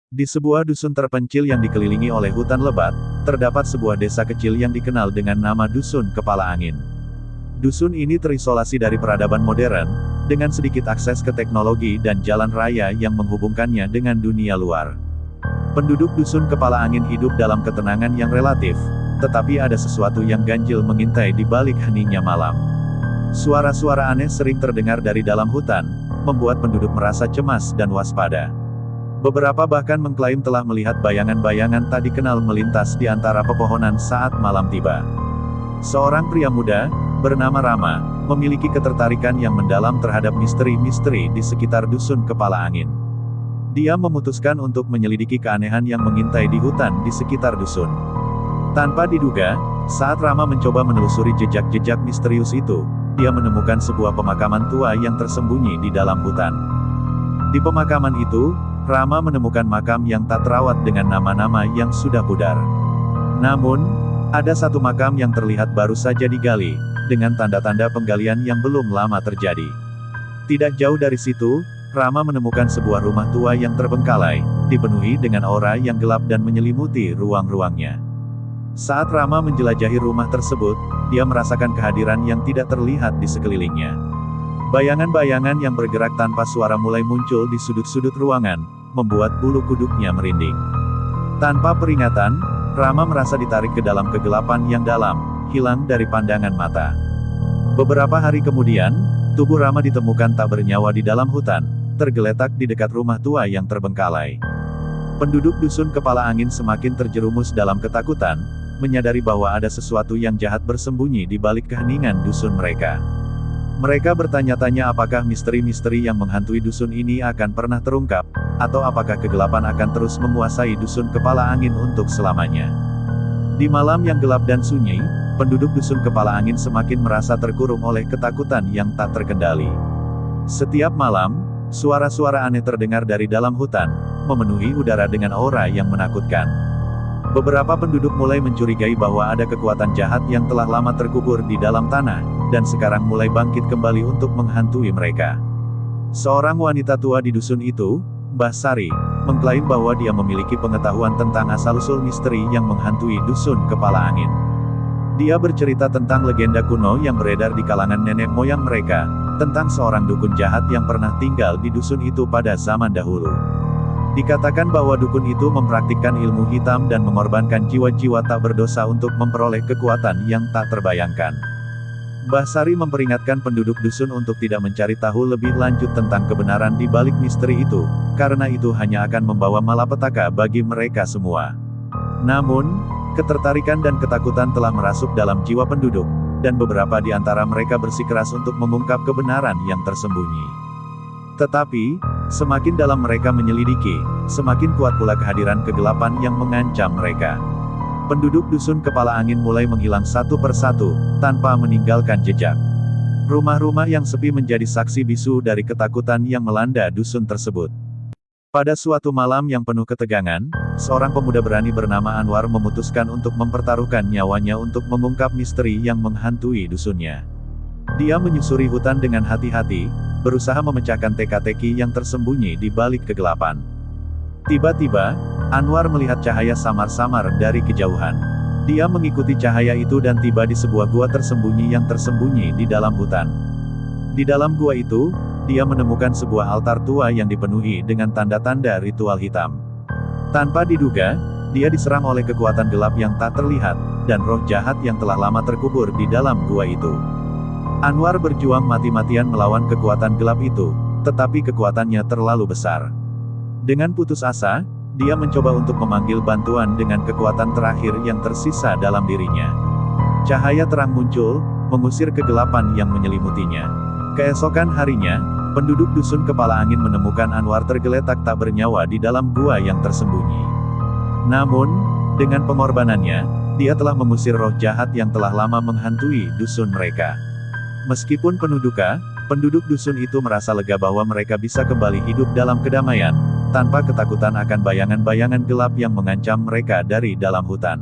Di sebuah dusun terpencil yang dikelilingi oleh hutan lebat, terdapat sebuah desa kecil yang dikenal dengan nama Dusun Kepala Angin. Dusun ini terisolasi dari peradaban modern, dengan sedikit akses ke teknologi dan jalan raya yang menghubungkannya dengan dunia luar. Penduduk Dusun Kepala Angin hidup dalam ketenangan yang relatif, tetapi ada sesuatu yang ganjil mengintai di balik heningnya malam. Suara-suara aneh sering terdengar dari dalam hutan, membuat penduduk merasa cemas dan waspada. Beberapa bahkan mengklaim telah melihat bayangan-bayangan tak dikenal melintas di antara pepohonan saat malam tiba. Seorang pria muda, bernama Rama, memiliki ketertarikan yang mendalam terhadap misteri-misteri di sekitar Dusun Kepala Angin. Dia memutuskan untuk menyelidiki keanehan yang mengintai di hutan di sekitar dusun. Tanpa diduga, saat Rama mencoba menelusuri jejak-jejak misterius itu, dia menemukan sebuah pemakaman tua yang tersembunyi di dalam hutan. Di pemakaman itu, Rama menemukan makam yang tak terawat dengan nama-nama yang sudah pudar. Namun, ada satu makam yang terlihat baru saja digali, dengan tanda-tanda penggalian yang belum lama terjadi. Tidak jauh dari situ, Rama menemukan sebuah rumah tua yang terbengkalai, dipenuhi dengan aura yang gelap dan menyelimuti ruang-ruangnya. Saat Rama menjelajahi rumah tersebut, dia merasakan kehadiran yang tidak terlihat di sekelilingnya. Bayangan-bayangan yang bergerak tanpa suara mulai muncul di sudut-sudut ruangan, membuat bulu kuduknya merinding. Tanpa peringatan, Rama merasa ditarik ke dalam kegelapan yang dalam, hilang dari pandangan mata. Beberapa hari kemudian, tubuh Rama ditemukan tak bernyawa di dalam hutan, tergeletak di dekat rumah tua yang terbengkalai. Penduduk Dusun Kepala Angin semakin terjerumus dalam ketakutan, menyadari bahwa ada sesuatu yang jahat bersembunyi di balik keheningan dusun mereka. Mereka bertanya-tanya apakah misteri-misteri yang menghantui dusun ini akan pernah terungkap, atau apakah kegelapan akan terus menguasai Dusun Kepala Angin untuk selamanya. Di malam yang gelap dan sunyi, penduduk Dusun Kepala Angin semakin merasa terkurung oleh ketakutan yang tak terkendali. Setiap malam, suara-suara aneh terdengar dari dalam hutan, memenuhi udara dengan aura yang menakutkan. Beberapa penduduk mulai mencurigai bahwa ada kekuatan jahat yang telah lama terkubur di dalam tanah, dan sekarang mulai bangkit kembali untuk menghantui mereka. Seorang wanita tua di dusun itu, Mbah Sari, mengklaim bahwa dia memiliki pengetahuan tentang asal-usul misteri yang menghantui Dusun Kepala Angin. Dia bercerita tentang legenda kuno yang beredar di kalangan nenek moyang mereka, tentang seorang dukun jahat yang pernah tinggal di dusun itu pada zaman dahulu. Dikatakan bahwa dukun itu mempraktikkan ilmu hitam dan mengorbankan jiwa-jiwa tak berdosa untuk memperoleh kekuatan yang tak terbayangkan. Mbah Sari memperingatkan penduduk dusun untuk tidak mencari tahu lebih lanjut tentang kebenaran di balik misteri itu, karena itu hanya akan membawa malapetaka bagi mereka semua. Namun, ketertarikan dan ketakutan telah merasuk dalam jiwa penduduk, dan beberapa di antara mereka bersikeras untuk mengungkap kebenaran yang tersembunyi. Tetapi, semakin dalam mereka menyelidiki, semakin kuat pula kehadiran kegelapan yang mengancam mereka. Penduduk Dusun Kepala Angin mulai menghilang satu persatu, tanpa meninggalkan jejak. Rumah-rumah yang sepi menjadi saksi bisu dari ketakutan yang melanda dusun tersebut. Pada suatu malam yang penuh ketegangan, seorang pemuda berani bernama Anwar memutuskan untuk mempertaruhkan nyawanya untuk mengungkap misteri yang menghantui dusunnya. Dia menyusuri hutan dengan hati-hati, berusaha memecahkan teka-teki yang tersembunyi di balik kegelapan. Tiba-tiba, Anwar melihat cahaya samar-samar dari kejauhan. Dia mengikuti cahaya itu dan tiba di sebuah gua tersembunyi yang tersembunyi di dalam hutan. Di dalam gua itu, dia menemukan sebuah altar tua yang dipenuhi dengan tanda-tanda ritual hitam. Tanpa diduga, dia diserang oleh kekuatan gelap yang tak terlihat, dan roh jahat yang telah lama terkubur di dalam gua itu. Anwar berjuang mati-matian melawan kekuatan gelap itu, tetapi kekuatannya terlalu besar. Dengan putus asa, dia mencoba untuk memanggil bantuan dengan kekuatan terakhir yang tersisa dalam dirinya. Cahaya terang muncul, mengusir kegelapan yang menyelimutinya. Keesokan harinya, penduduk Dusun Kepala Angin menemukan Anwar tergeletak tak bernyawa di dalam gua yang tersembunyi. Namun, dengan pengorbanannya, dia telah mengusir roh jahat yang telah lama menghantui dusun mereka. Meskipun penuh duka, penduduk dusun itu merasa lega bahwa mereka bisa kembali hidup dalam kedamaian, tanpa ketakutan akan bayangan-bayangan gelap yang mengancam mereka dari dalam hutan.